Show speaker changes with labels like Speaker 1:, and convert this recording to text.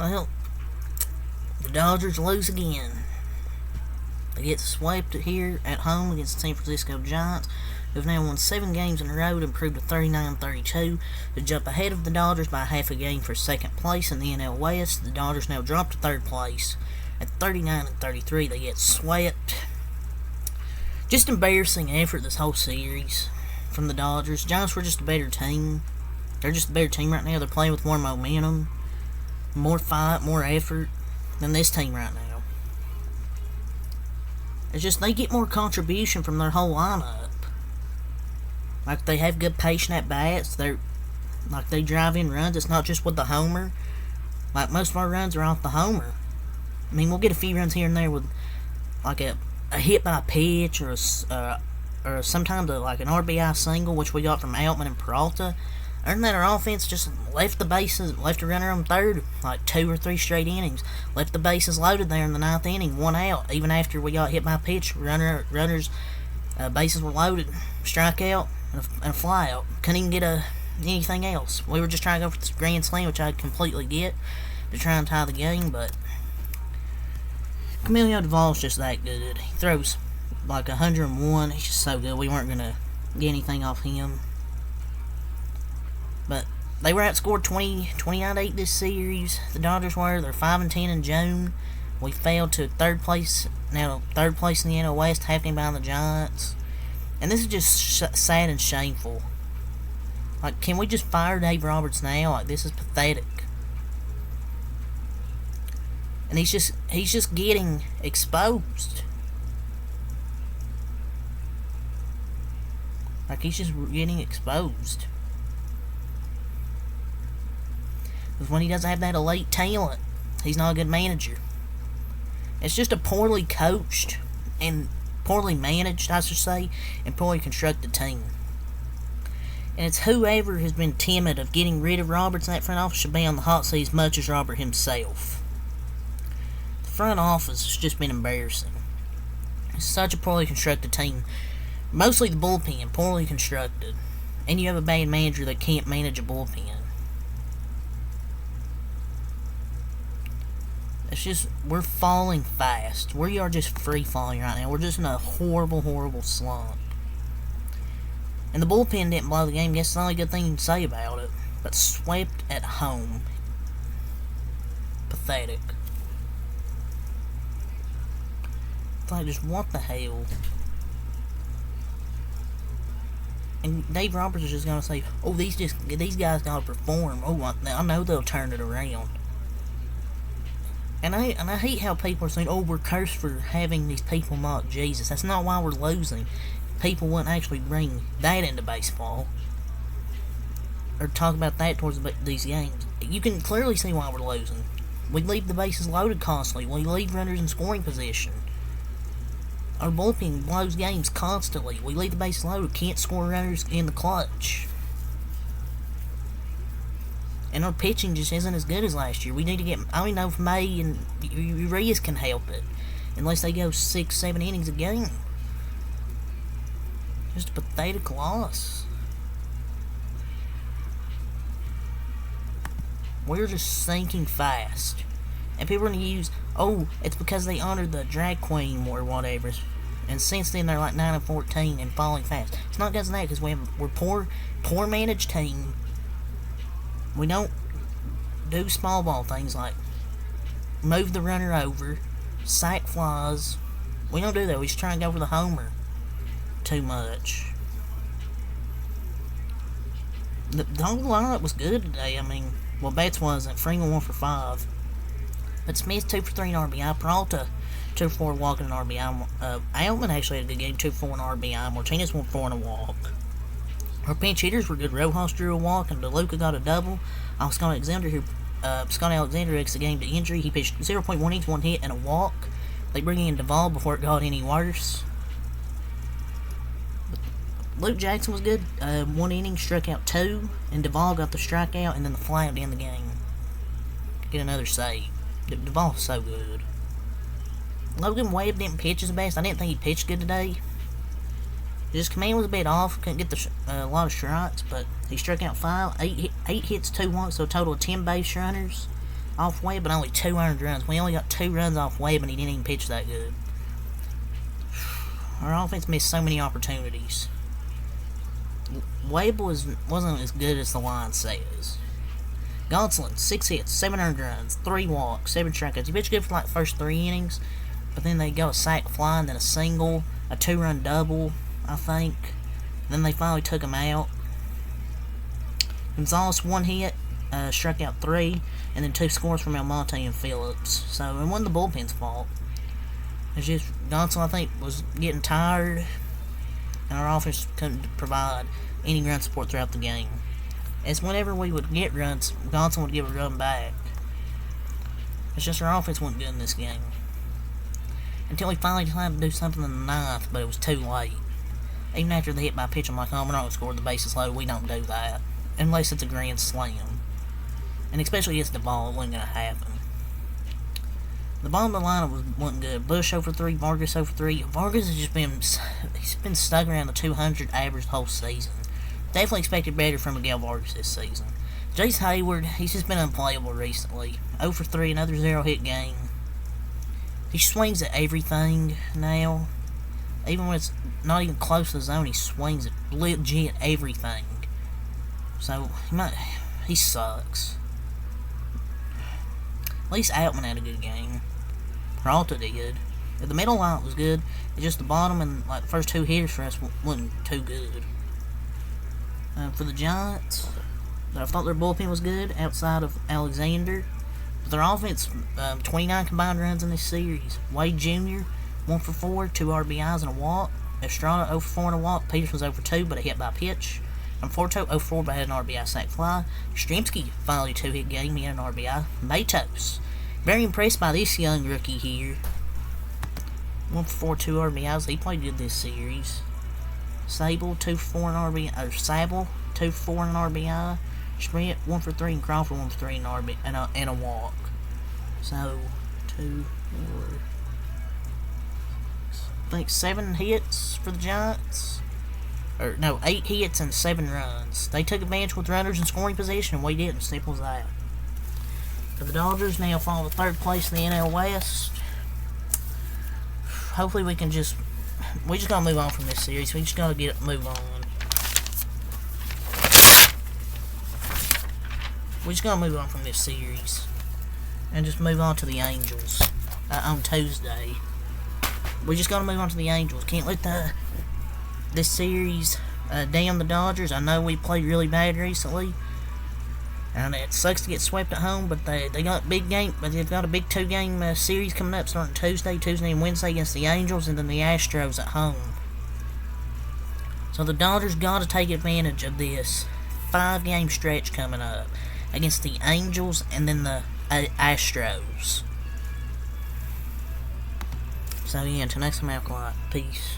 Speaker 1: Well, the Dodgers lose again. They get swept here at home against the San Francisco Giants, who have now won 7 games in a row to improve to 39-32 to jump ahead of the Dodgers by half a game for second place in the NL West. The Dodgers now drop to third place at 39-33. They get swept. Just embarrassing effort this whole series from the Dodgers. Giants were just a better team. They're just a better team right now. They're playing with more momentum, more fight, more effort than this team right now. It's just they get more contribution from their whole lineup. Like, they have good patient at bats. They drive in runs. It's not just with the homer. Like, most of our runs are off the homer. I mean, we'll get a few runs here and there with like a hit by pitch or sometimes like an RBI single, which we got from Outman and Peralta. Other than that, our offense just left a runner on third, like 2 or 3 straight innings. Left the bases loaded there in the 9th inning, 1 out. Even after we got hit by a pitch, runners, bases were loaded, strikeout, and a fly out. Couldn't even get anything else. We were just trying to go for this grand slam, which I completely get, to try and tie the game, but Camilo Doval's just that good. He throws like 101. He's just so good. We weren't going to get anything off him. But they were outscored 20-8 this series. The Dodgers were. They're 5-10 in June. We fell to third place. Now third place in the NL West, half game behind the Giants. And this is just sad and shameful. Like, can we just fire Dave Roberts now? Like, this is pathetic. And he's just getting exposed. Like, he's just getting exposed. Because when he doesn't have that elite talent, he's not a good manager. It's just a poorly coached and poorly managed, I should say, and poorly constructed team. And it's whoever has been timid of getting rid of Roberts in that front office should be on the hot seat as much as Robert himself. The front office has just been embarrassing. It's such a poorly constructed team. Mostly the bullpen, poorly constructed. And you have a bad manager that can't manage a bullpen. It's just, we're falling fast. We are just free falling right now. We're just in a horrible, horrible slump. And the bullpen didn't blow the game. I guess that's the only good thing you can say about it. But swept at home. Pathetic. It's like, just what the hell? And Dave Roberts is just gonna say, "Oh, these guys gotta perform. Oh, I know they'll turn it around." And I hate how people are saying, "Oh, we're cursed for having these people mock Jesus." That's not why we're losing. People wouldn't actually bring that into baseball or talk about that towards these games. You can clearly see why we're losing. We leave the bases loaded constantly. We leave runners in scoring position. Our bullpen blows games constantly. We leave the bases loaded. Can't score runners in the clutch. And our pitching just isn't as good as last year. We need to get... I don't know if May and Urias can help it. Unless they go 6-7 innings a game. Just a pathetic loss. We're just sinking fast. And people are going to use... Oh, it's because they honored the drag queen or whatever. And since then they're like 9-14 and falling fast. It's not because of that, because we're poor managed team. We don't do small ball things like move the runner over, sack flies. We don't do that. We just try and go for the homer too much. The whole lineup was good today. I mean, well, Betts wasn't. Freeman 1 for 5. But Smith 2 for 3 and RBI. Peralta 2 for 4 walking and RBI. Outman actually had a good game, 2 for 4 and RBI. Martinez 1 for 4 and a walk. Our pinch hitters were good. Rojas drew a walk, and DeLuca got a double. Scott Alexander exited the game to injury. He pitched 0.1 innings, 1 hit, and a walk. They bring in Duvall before it got any worse. But Luke Jackson was good. 1 inning, struck out 2, and Duvall got the strikeout, and then the fly out to end the game. Get another save. Duvall's so good. Logan Webb didn't pitch his best. I didn't think he pitched good today. His command was a bit off. Couldn't get a lot of strikes, but he struck out 5, 8 hits, 2 walks, so a total of 10 base runners. off Webb, but only 2 earned runs. We only got 2 runs off Webb, and he didn't even pitch that good. Our offense missed so many opportunities. Webb wasn't as good as the line says. Gonsolin, 6 hits, 7 earned runs, 3 walks, 7 strikeouts. He pitched good for like the first 3 innings, but then they got a sac fly, and then a single, a 2-run double, I think. Then they finally took him out. Gonzalez, 1 hit, struck out 3, and then 2 scores from Almonte and Phillips. So it wasn't the bullpen's fault. It's just Gonsolin, I think, was getting tired, and our offense couldn't provide any run support throughout the game. As whenever we would get runs, Gonsolin would give a run back. It's just our offense wasn't good in this game. Until we finally decided to do something in the 9th, but it was too late. Even after the hit by pitch, I'm like, oh, we're not going to score the bases loaded. We don't do that. Unless it's a grand slam. And especially against the ball, it wasn't going to happen. The bottom of the lineup wasn't good. Bush 0 for 3, Vargas 0 for 3. Vargas has just been stuck around the 200 average the whole season. Definitely expected better from Miguel Vargas this season. Jace Hayward, he's just been unplayable recently. 0 for 3, another 0-hit game. He swings at everything now. Even when it's not even close to the zone, he swings at legit everything. So, he sucks. At least Outman had a good game. Peralta did. The middle line was good. It's just the bottom and like the first 2 hitters for us wasn't too good. For the Giants, I thought their bullpen was good outside of Alexander. But their offense, 29 combined runs in this series. Wade Jr., 1 for 4, 2 RBIs and a walk. Estrada 0 for 4 and a walk. Peterson's 0 for 2, but a hit by pitch. Conforto 0 for 4, but had an RBI sac fly. Yastrzemski finally 2-hit game. He had an RBI. Matos, very impressed by this young rookie here. 1 for 4, 2 RBIs. He played good this series. Sable 2 for 4 and RBI. Sable 2 for 4 and an RBI. Schmidt 1 for 3 and Crawford 1 for 3 and a walk. So 2, 4. I think 7 hits for the Giants. 8 hits and 7 runs. They took advantage with runners in scoring position, and we didn't. Simple as that. For the Dodgers, now fall to 3rd place in the NL West. Hopefully we just gotta move on from this series. We just gotta move on. We just gotta move on from this series. And just move on to the Angels on Tuesday. We just gotta move on to the Angels. Can't let this series damn the Dodgers. I know we played really bad recently, and it sucks to get swept at home. But they got big game. But they've got a big 2-game series coming up, starting Tuesday and Wednesday against the Angels, and then the Astros at home. So the Dodgers got to take advantage of this 5-game stretch coming up against the Angels and then the Astros. So yeah, until next time, Alkaline. Peace.